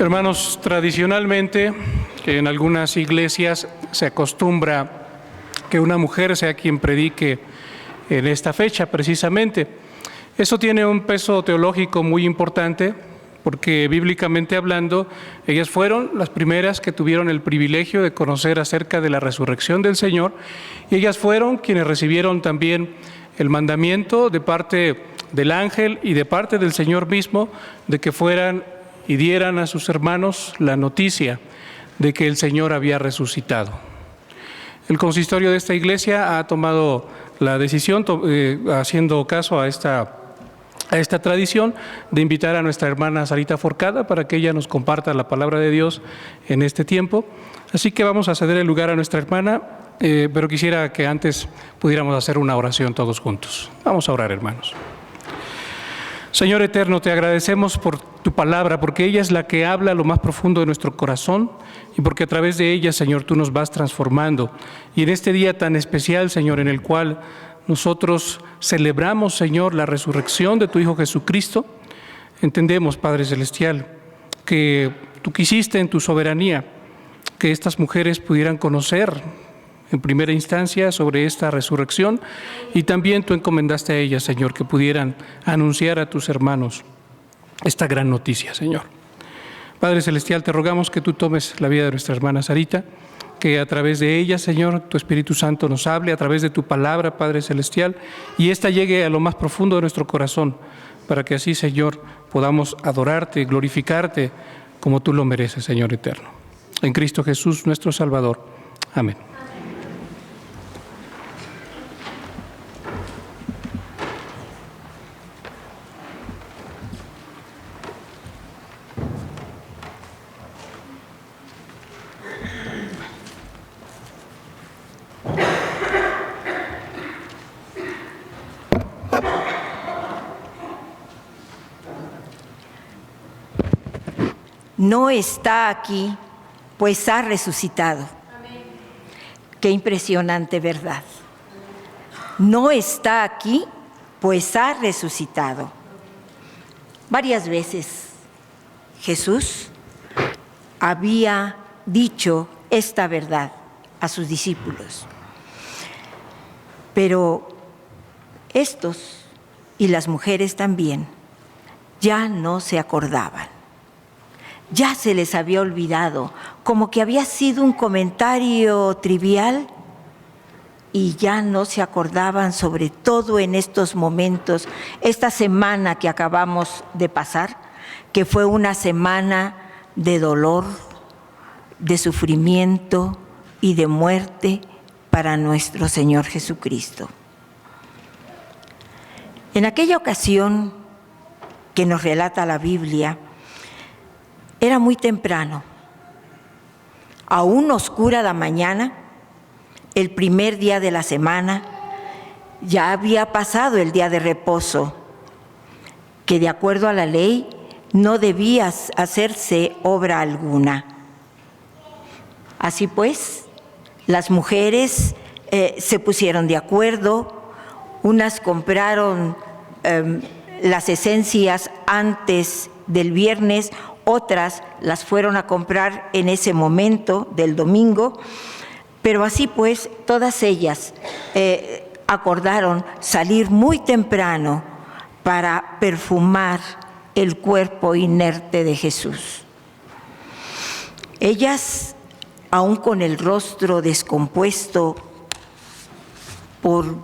Hermanos, tradicionalmente en algunas iglesias se acostumbra que una mujer sea quien predique en esta fecha precisamente. Eso tiene un peso teológico muy importante porque bíblicamente hablando, ellas fueron las primeras que tuvieron el privilegio de conocer acerca de la resurrección del Señor, y ellas fueron quienes recibieron también el mandamiento de parte del ángel y de parte del Señor mismo de que fueran y dieran a sus hermanos la noticia de que el Señor había resucitado. El consistorio de esta iglesia ha tomado la decisión, haciendo caso a esta tradición, de invitar a nuestra hermana Sarita Forcada para que ella nos comparta la palabra de Dios en este tiempo. Así que vamos a ceder el lugar a nuestra hermana, pero quisiera que antes pudiéramos hacer una oración todos juntos. Vamos a orar, hermanos. Señor eterno, te agradecemos por tu palabra, porque ella es la que habla a lo más profundo de nuestro corazón y porque a través de ella, Señor, tú nos vas transformando. Y en este día tan especial, Señor, en el cual nosotros celebramos, Señor, la resurrección de tu Hijo Jesucristo, entendemos, Padre Celestial, que tú quisiste en tu soberanía que estas mujeres pudieran conocer en primera instancia sobre esta resurrección, y también tú encomendaste a ellas, Señor, que pudieran anunciar a tus hermanos esta gran noticia, Señor. Padre Celestial, te rogamos que tú tomes la vida de nuestra hermana Sarita, que a través de ella, Señor, tu Espíritu Santo nos hable a través de tu palabra, Padre Celestial, y esta llegue a lo más profundo de nuestro corazón, para que así, Señor, podamos adorarte, glorificarte, como tú lo mereces, Señor eterno. En Cristo Jesús, nuestro Salvador. Amén. No está aquí, pues ha resucitado. Amén. Qué impresionante verdad. No está aquí, pues ha resucitado. Varias veces Jesús había dicho esta verdad a sus discípulos. Pero estos y las mujeres también ya no se acordaban. Ya se les había olvidado, como que había sido un comentario trivial, y ya no se acordaban, sobre todo en estos momentos, esta semana que acabamos de pasar, que fue una semana de dolor, de sufrimiento y de muerte para nuestro Señor Jesucristo. En aquella ocasión que nos relata la Biblia, era muy temprano, aún oscura la mañana, el primer día de la semana. Ya había pasado el día de reposo, que de acuerdo a la ley no debía hacerse obra alguna. Así pues, las mujeres se pusieron de acuerdo, unas compraron las esencias antes del viernes, otras las fueron a comprar en ese momento del domingo, pero así pues todas ellas acordaron salir muy temprano para perfumar el cuerpo inerte de Jesús. Ellas, aún con el rostro descompuesto por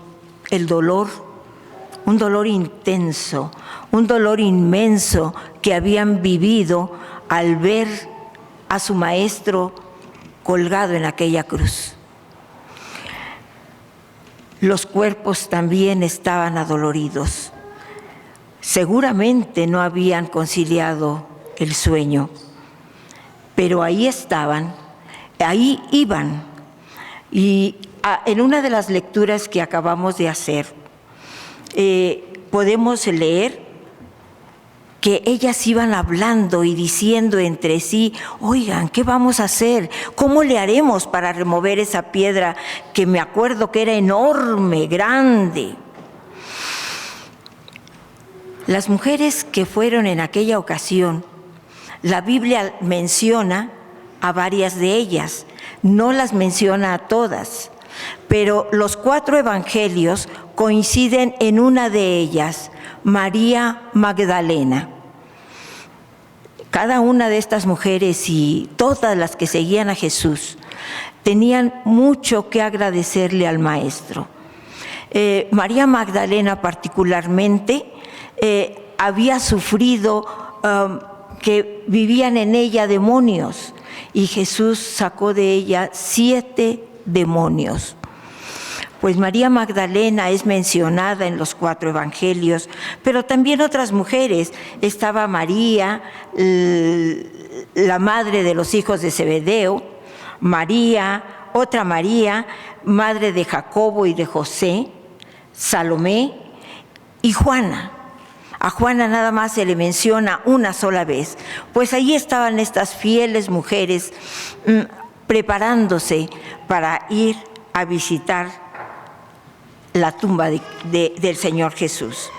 el dolor, un dolor intenso, un dolor inmenso que habían vivido al ver a su maestro colgado en aquella cruz. Los cuerpos también estaban adoloridos. Seguramente no habían conciliado el sueño, pero ahí estaban, ahí iban. Y en una de las lecturas que acabamos de hacer, podemos leer que ellas iban hablando y diciendo entre sí: oigan, ¿qué vamos a hacer? ¿Cómo le haremos para remover esa piedra que me acuerdo que era enorme, grande? Las mujeres que fueron en aquella ocasión La Biblia menciona a varias de ellas, no las menciona a todas, pero los 4 evangelios coinciden en una de ellas, María Magdalena. Cada una de estas mujeres y todas las que seguían a Jesús tenían mucho que agradecerle al Maestro. María Magdalena particularmente había sufrido que vivían en ella demonios y Jesús sacó de ella 7 demonios. Pues María Magdalena es mencionada en los 4 evangelios, pero también otras mujeres. Estaba María, la madre de los hijos de Zebedeo, María, otra María, madre de Jacobo y de José, Salomé y Juana. A Juana nada más se le menciona una sola vez, pues ahí estaban estas fieles mujeres preparándose para ir a visitar la tumba del Señor Jesús.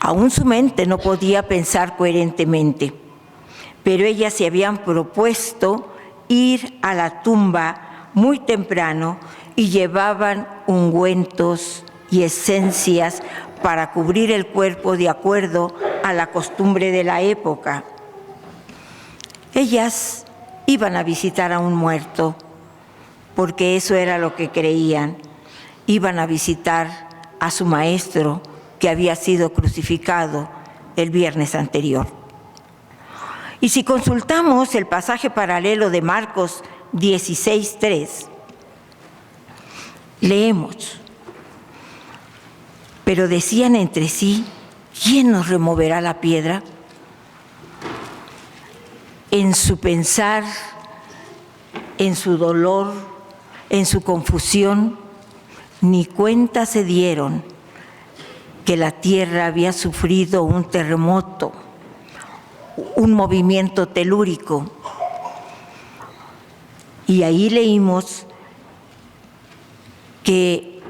Aún su mente no podía pensar coherentemente, pero ellas se habían propuesto ir a la tumba muy temprano y llevaban ungüentos y esencias para cubrir el cuerpo de acuerdo a la costumbre de la época. Ellas iban a visitar a un muerto, porque eso era lo que creían. Iban a visitar a su Maestro que había sido crucificado el viernes anterior. Y si consultamos el pasaje paralelo de Marcos 16:3, leemos: pero decían entre sí, ¿quién nos removerá la piedra? En su pensar, en su dolor, en su confusión, ni cuenta se dieron que la tierra había sufrido un terremoto, un movimiento telúrico. Y ahí leímos que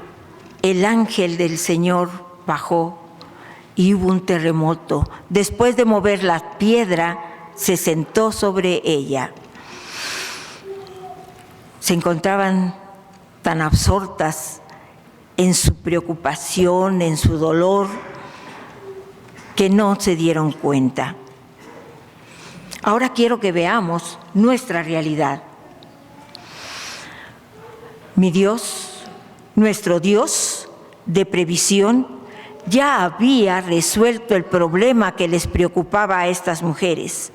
el ángel del Señor bajó y hubo un terremoto. Después de mover la piedra, se sentó sobre ella. Se encontraban tan absortas en su preocupación, en su dolor, que no se dieron cuenta. Ahora quiero que veamos nuestra realidad. Mi Dios, nuestro Dios de previsión, ya había resuelto el problema que les preocupaba a estas mujeres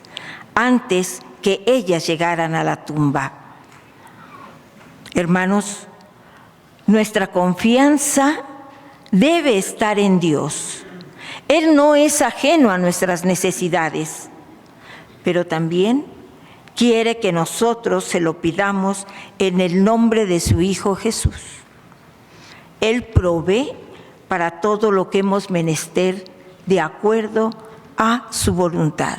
antes que ellas llegaran a la tumba. Hermanos, nuestra confianza debe estar en Dios. Él no es ajeno a nuestras necesidades, pero también quiere que nosotros se lo pidamos en el nombre de su Hijo Jesús. Él provee para todo lo que hemos menester de acuerdo a su voluntad.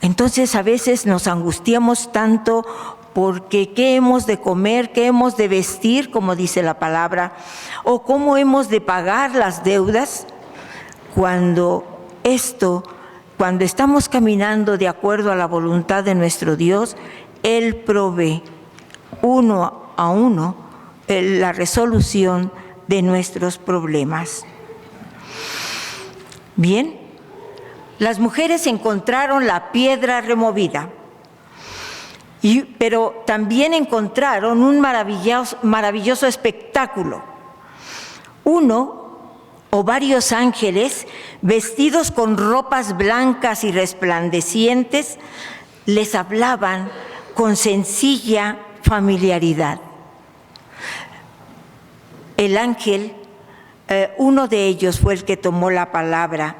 Entonces a veces nos angustiamos tanto porque qué hemos de comer, qué hemos de vestir, como dice la palabra, o cómo hemos de pagar las deudas, cuando estamos caminando de acuerdo a la voluntad de nuestro Dios, Él provee uno a uno la resolución de nuestros problemas. Bien, las mujeres encontraron la piedra removida, pero también encontraron un maravilloso espectáculo. Uno o varios ángeles, vestidos con ropas blancas y resplandecientes, les hablaban con sencilla familiaridad. El ángel, uno de ellos fue el que tomó la palabra,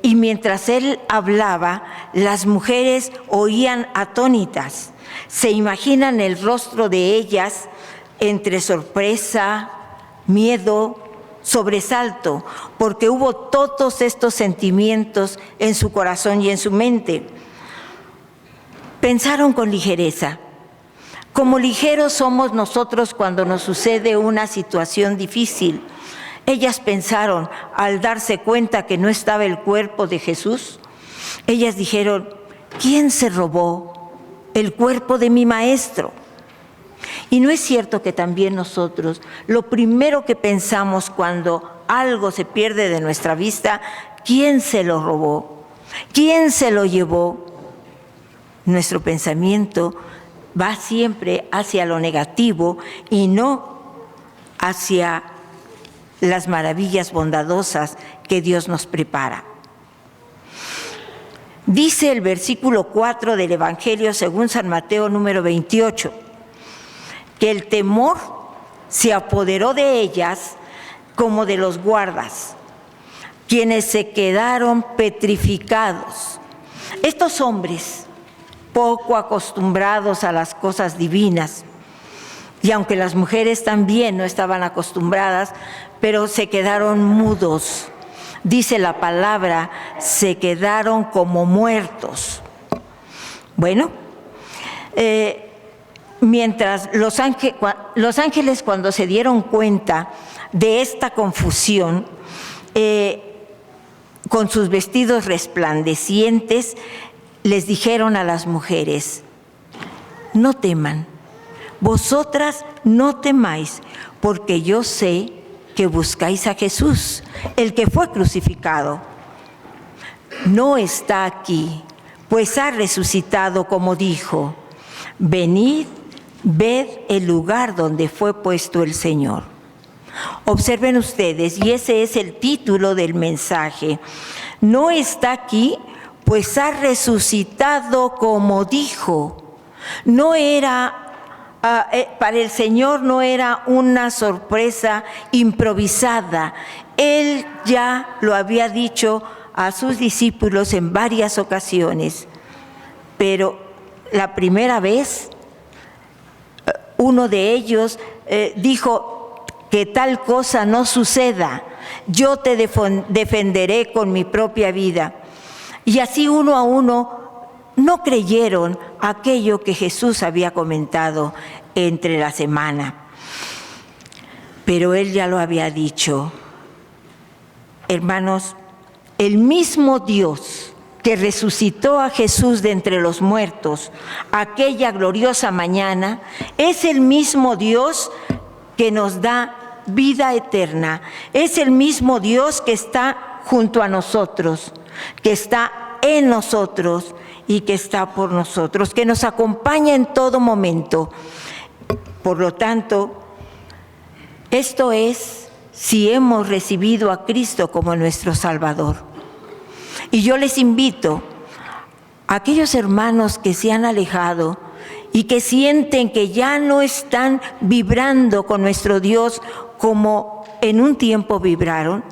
y mientras él hablaba, las mujeres oían atónitas. Se imaginan el rostro de ellas entre sorpresa, miedo, sobresalto, porque hubo todos estos sentimientos en su corazón y en su mente. Pensaron con ligereza. Como ligeros somos nosotros cuando nos sucede una situación difícil Ellas pensaron, al darse cuenta que no estaba el cuerpo de Jesús, ellas dijeron, ¿quién se robó el cuerpo de mi maestro? Y no es cierto que también nosotros, lo primero que pensamos cuando algo se pierde de nuestra vista, ¿quién se lo robó? ¿Quién se lo llevó? Nuestro pensamiento va siempre hacia lo negativo y no hacia las maravillas bondadosas que Dios nos prepara. Dice el versículo 4 del Evangelio según San Mateo número 28, que el temor se apoderó de ellas como de los guardas, quienes se quedaron petrificados. Estos hombres, poco acostumbrados a las cosas divinas, y aunque las mujeres también no estaban acostumbradas, pero se quedaron mudos. Dice la palabra, se quedaron como muertos. Bueno, mientras los ángeles cuando se dieron cuenta de esta confusión, con sus vestidos resplandecientes, les dijeron a las mujeres, no teman, vosotras no temáis, porque yo sé que buscáis a Jesús, el que fue crucificado. No está aquí, pues ha resucitado como dijo. Venid, ved el lugar donde fue puesto el Señor. Observen ustedes, y ese es el título del mensaje. No está aquí, pues ha resucitado como dijo. No era, para el Señor no era una sorpresa improvisada. Él ya lo había dicho a sus discípulos en varias ocasiones, pero la primera vez uno de ellos dijo que tal cosa no suceda, yo te defenderé con mi propia vida. Y así uno a uno no creyeron aquello que Jesús había comentado entre la semana. Pero Él ya lo había dicho. Hermanos, el mismo Dios que resucitó a Jesús de entre los muertos aquella gloriosa mañana, es el mismo Dios que nos da vida eterna. Es el mismo Dios que está junto a nosotros, que está en nosotros y que está por nosotros, que nos acompaña en todo momento. Por lo tanto, esto es si hemos recibido a Cristo como nuestro Salvador. Y yo les invito a aquellos hermanos que se han alejado y que sienten que ya no están vibrando con nuestro Dios como en un tiempo vibraron,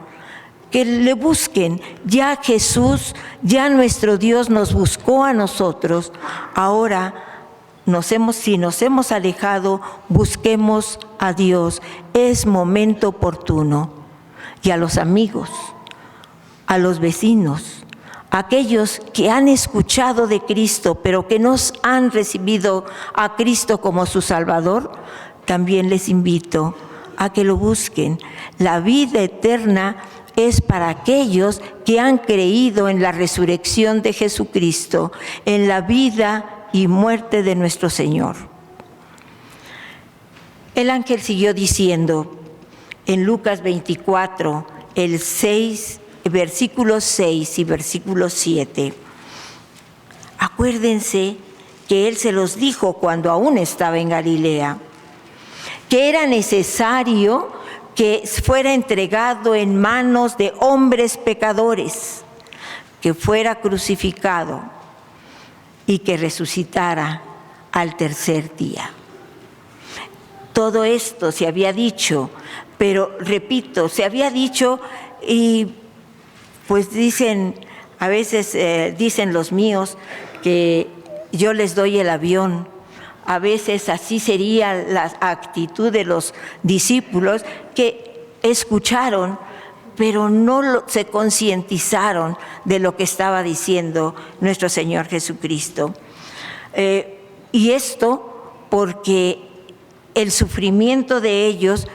que le busquen. Ya Jesús, ya nuestro Dios nos buscó a nosotros. Ahora si nos hemos alejado, busquemos a Dios. Es momento oportuno. Y a los amigos, a los vecinos, aquellos que han escuchado de Cristo, pero que no han recibido a Cristo como su Salvador, también les invito a que lo busquen. La vida eterna es para aquellos que han creído en la resurrección de Jesucristo, en la vida y muerte de nuestro Señor. El ángel siguió diciendo en Lucas 24, versículo 6 y versículo 7. Acuérdense que Él se los dijo cuando aún estaba en Galilea, que era necesario que fuera entregado en manos de hombres pecadores, que fuera crucificado y que resucitara al tercer día. Todo esto se había dicho, pero repito, se había dicho y pues a veces dicen los míos que yo les doy el avión. A veces así sería la actitud de los discípulos que escucharon, pero no se concientizaron de lo que estaba diciendo nuestro Señor Jesucristo. Y esto porque el sufrimiento de ellos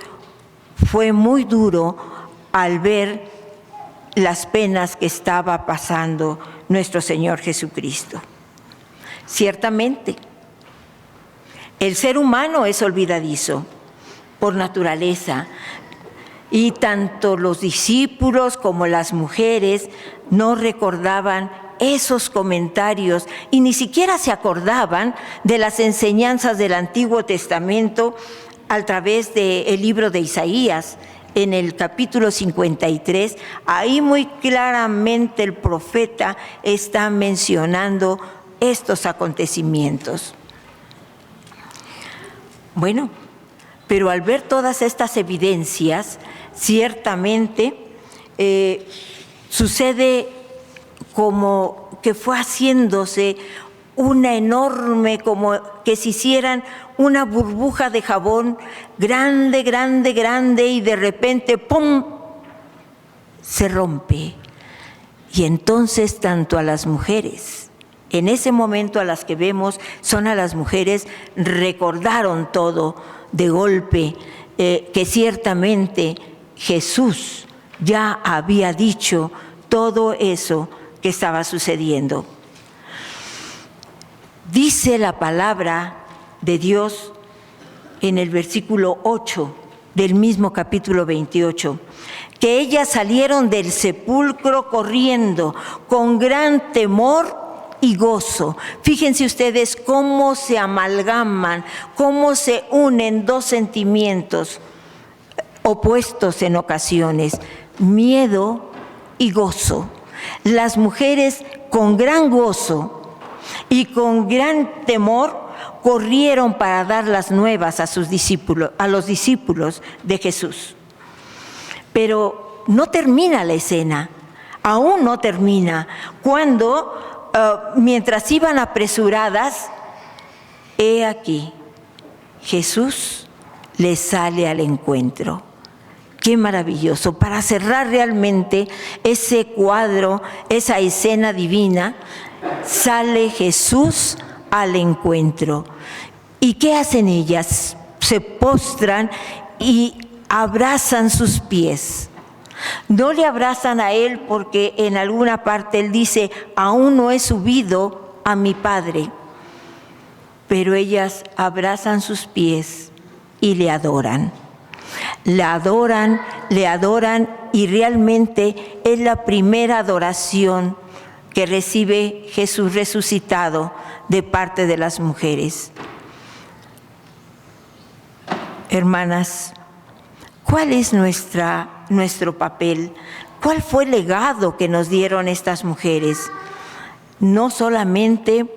fue muy duro al ver las penas que estaba pasando nuestro Señor Jesucristo. Ciertamente, el ser humano es olvidadizo por naturaleza, y tanto los discípulos como las mujeres no recordaban esos comentarios y ni siquiera se acordaban de las enseñanzas del Antiguo Testamento a través del libro de Isaías. En el capítulo 53, ahí muy claramente el profeta está mencionando estos acontecimientos. Bueno, pero al ver todas estas evidencias, ciertamente sucede como que fue haciéndose una enorme, como que se hicieran una burbuja de jabón grande, grande, grande, y de repente, ¡pum!, se rompe. Y entonces tanto a las mujeres, en ese momento a las que vemos, son a las mujeres, recordaron todo de golpe, que ciertamente Jesús ya había dicho todo eso que estaba sucediendo. Dice la palabra de Dios en el versículo 8 del mismo capítulo 28, que ellas salieron del sepulcro corriendo con gran temor y gozo. Fíjense ustedes cómo se amalgaman, cómo se unen dos sentimientos opuestos en ocasiones: miedo y gozo. Las mujeres con gran gozo y con gran temor corrieron para dar las nuevas a sus discípulos, a los discípulos de Jesús. Pero no termina la escena, aún no termina, cuando mientras iban apresuradas, he aquí, Jesús les sale al encuentro. Qué maravilloso, para cerrar realmente ese cuadro, esa escena divina, sale Jesús al encuentro. ¿Y qué hacen ellas? Se postran y abrazan sus pies. No le abrazan a Él porque en alguna parte Él dice: aún no he subido a mi Padre. Pero ellas abrazan sus pies y le adoran. Le adoran y realmente es la primera adoración que recibe Jesús resucitado de parte de las mujeres. Hermanas, ¿cuál es nuestro papel? ¿Cuál fue el legado que nos dieron estas mujeres? No solamente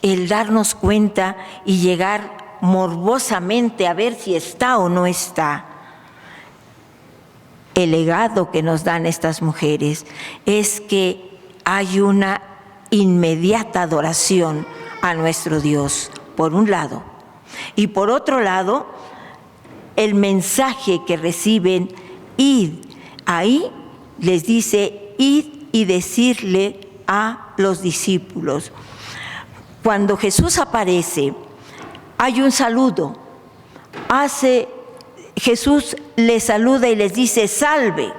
el darnos cuenta y llegar morbosamente a ver si está o no está. El legado que nos dan estas mujeres es que hay una inmediata adoración a nuestro Dios, por un lado. Y por otro lado, el mensaje que reciben: id. Ahí les dice: id y decirle a los discípulos. Cuando Jesús aparece, hay un saludo. Jesús les saluda y les dice: salve.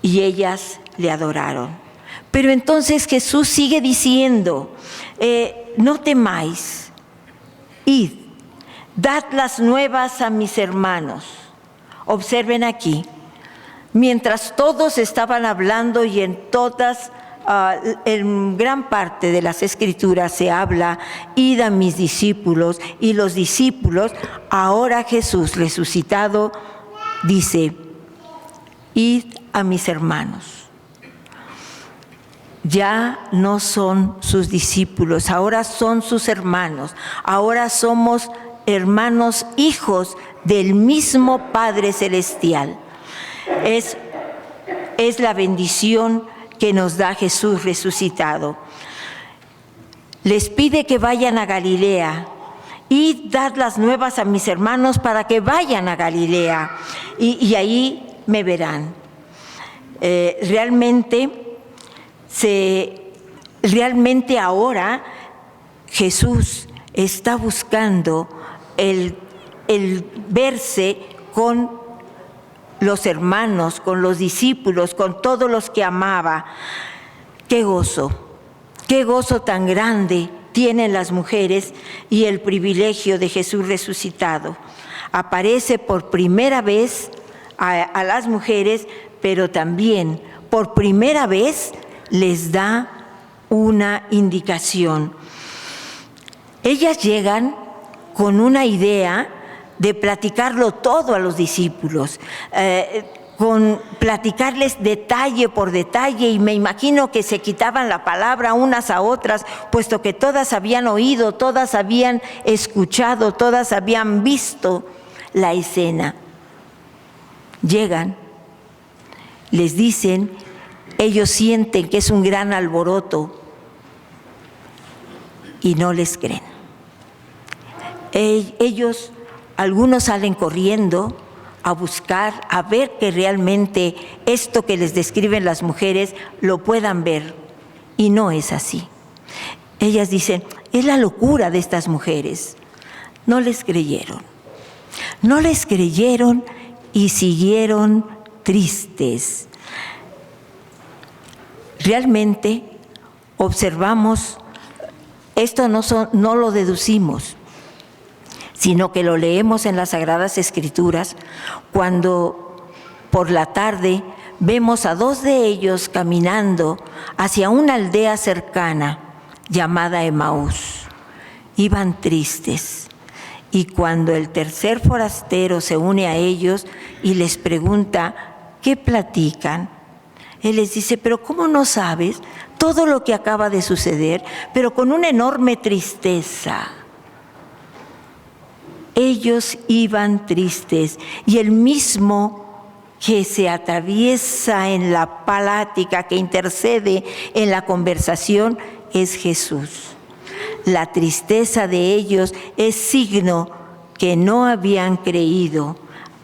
Y ellas le adoraron. Pero entonces Jesús sigue diciendo: no temáis, id, dad las nuevas a mis hermanos. Observen aquí, mientras todos estaban hablando y en gran parte de las Escrituras se habla: id a mis discípulos, y los discípulos, ahora Jesús resucitado dice: id a mis hermanos. Ya no son sus discípulos, ahora son sus hermanos, ahora somos hermanos, hijos del mismo Padre Celestial. Es la bendición que nos da Jesús resucitado. Les pide que vayan a Galilea y dad las nuevas a mis hermanos para que vayan a Galilea y ahí me verán. Realmente ahora Jesús está buscando el verse con los hermanos, con los discípulos, con todos los que amaba. ¡Qué gozo tan grande tienen las mujeres y el privilegio de Jesús resucitado! Aparece por primera vez a las mujeres, pero también por primera vez les da una indicación. Ellas llegan con una idea de platicarlo todo a los discípulos, con platicarles detalle por detalle, y me imagino que se quitaban la palabra unas a otras, puesto que todas habían oído, todas habían escuchado, todas habían visto la escena. Llegan, les dicen, ellos sienten que es un gran alboroto y no les creen. Ellos, algunos salen corriendo a buscar, a ver que realmente esto que les describen las mujeres lo puedan ver, y no es así. Ellas dicen, es la locura de estas mujeres. No les creyeron. No les creyeron y siguieron tristes. Realmente observamos, esto no lo deducimos, sino que lo leemos en las Sagradas Escrituras, cuando por la tarde vemos a 2 de ellos caminando hacia una aldea cercana llamada Emaús. Iban tristes, y cuando el tercer forastero se une a ellos y les pregunta, ¿qué platican? Él les dice, pero ¿cómo no sabes todo lo que acaba de suceder? Pero con una enorme tristeza. Ellos iban tristes, y el mismo que se atraviesa en la plática, que intercede en la conversación, es Jesús. La tristeza de ellos es signo que no habían creído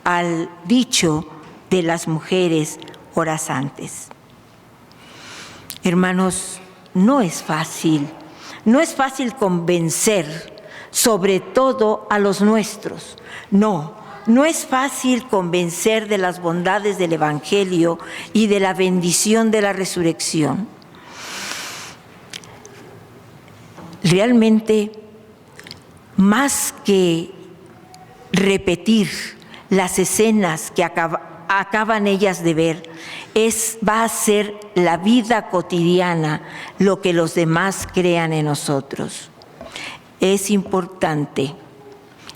al dicho de las mujeres horas antes. Hermanos, no es fácil convencer, sobre todo a los nuestros. No es fácil convencer de las bondades del Evangelio y de la bendición de la resurrección. Realmente, más que repetir las escenas que acaban ellas de ver, va a ser la vida cotidiana lo que los demás crean en nosotros. Es importante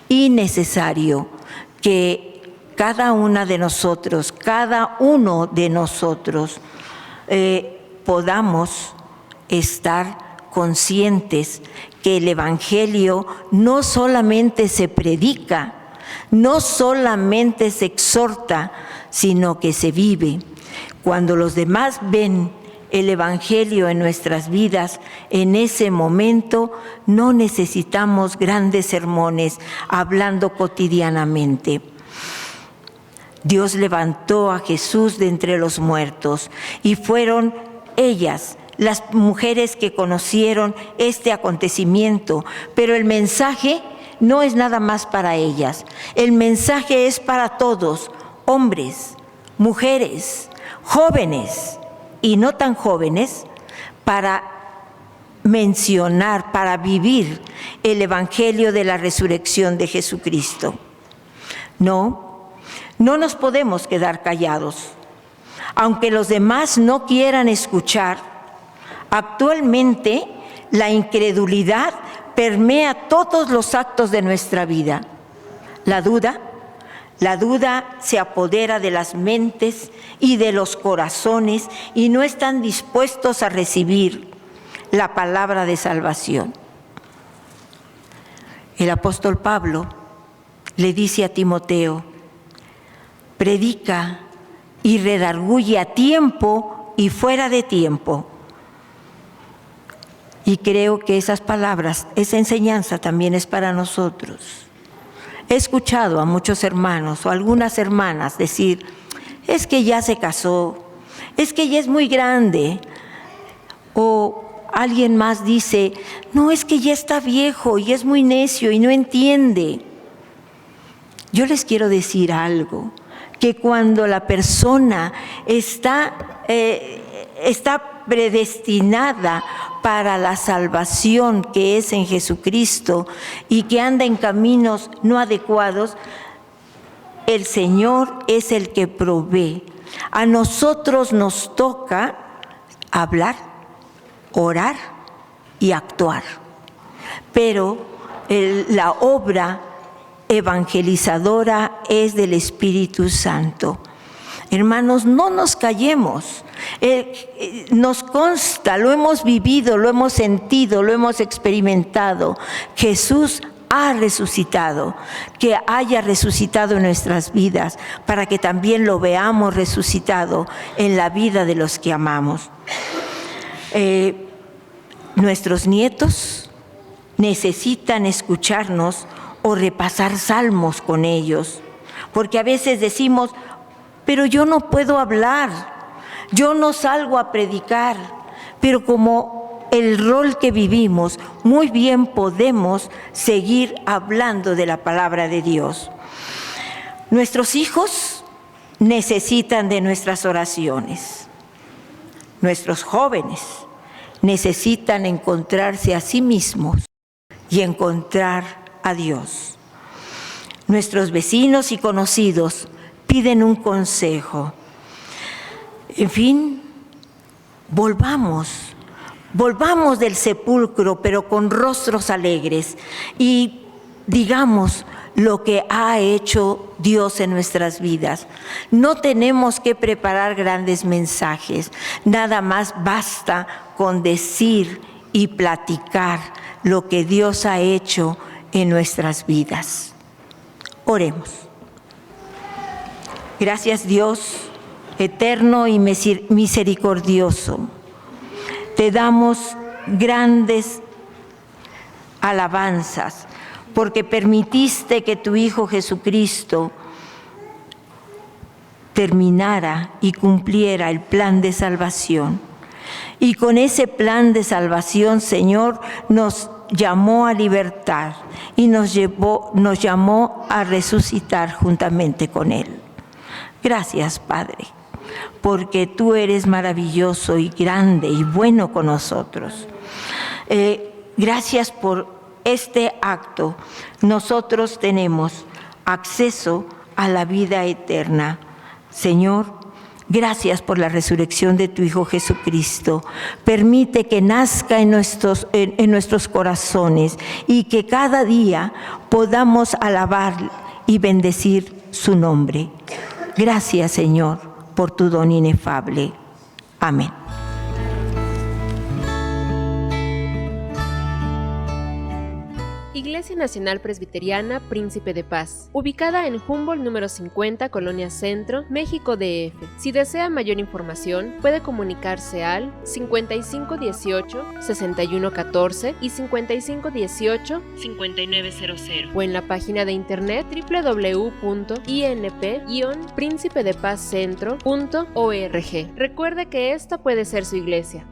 y necesario que cada uno de nosotros podamos estar conscientes que el Evangelio no solamente se predica, no solamente se exhorta, sino que se vive. Cuando los demás ven el Evangelio en nuestras vidas, en ese momento no necesitamos grandes sermones hablando cotidianamente. Dios levantó a Jesús de entre los muertos, y fueron ellas las mujeres que conocieron este acontecimiento, pero el mensaje no es nada más para ellas. El mensaje es para todos, hombres, mujeres, jóvenes y no tan jóvenes, para mencionar, para vivir el Evangelio de la resurrección de Jesucristo. No nos podemos quedar callados. Aunque los demás no quieran escuchar, actualmente la incredulidad permea todos los actos de nuestra vida. La duda se apodera de las mentes y de los corazones, y no están dispuestos a recibir la palabra de salvación. El apóstol Pablo le dice a Timoteo, predica y redarguye a tiempo y fuera de tiempo. Y creo que esas palabras, esa enseñanza también es para nosotros. He escuchado a muchos hermanos o algunas hermanas decir, es que ya se casó, es que ya es muy grande. O alguien más dice, no, es que ya está viejo y es muy necio y no entiende. Yo les quiero decir algo. que cuando la persona está predestinada para la salvación que es en Jesucristo y que anda en caminos no adecuados, el Señor es el que provee. A nosotros nos toca hablar, orar y actuar. Pero la obra evangelizadora es del Espíritu Santo. Hermanos, no nos callemos. Nos consta, lo hemos vivido, lo hemos sentido, lo hemos experimentado. Jesús ha resucitado, que haya resucitado en nuestras vidas, para que también lo veamos resucitado en la vida de los que amamos. Nuestros nietos necesitan escucharnos o repasar salmos con ellos, porque a veces decimos, pero yo no puedo hablar, yo no salgo a predicar, pero como el rol que vivimos, muy bien podemos seguir hablando de la palabra de Dios. Nuestros hijos necesitan de nuestras oraciones. Nuestros jóvenes necesitan encontrarse a sí mismos y encontrar a Dios. Nuestros vecinos y conocidos piden un consejo. En fin, volvamos del sepulcro, pero con rostros alegres, y digamos lo que ha hecho Dios en nuestras vidas. No tenemos que preparar grandes mensajes, nada más basta con decir y platicar lo que Dios ha hecho en nuestras vidas. Oremos. Gracias, Dios, eterno y misericordioso. Te damos grandes alabanzas porque permitiste que tu Hijo Jesucristo terminara y cumpliera el plan de salvación. Y con ese plan de salvación, Señor, nos llamó a libertad y nos llamó a resucitar juntamente con Él. Gracias, Padre, porque tú eres maravilloso y grande y bueno con nosotros. Gracias por este acto. Nosotros tenemos acceso a la vida eterna. Señor, gracias por la resurrección de tu Hijo Jesucristo. Permite que nazca en nuestros corazones y que cada día podamos alabar y bendecir su nombre. Gracias, Señor, por tu don inefable. Amén. Iglesia Nacional Presbiteriana Príncipe de Paz, ubicada en Humboldt número 50, Colonia Centro, México DF. Si desea mayor información, puede comunicarse al 5518-6114 y 5518-5900 o en la página de internet www.inp-príncipedepazcentro.org. Recuerde que esta puede ser su iglesia.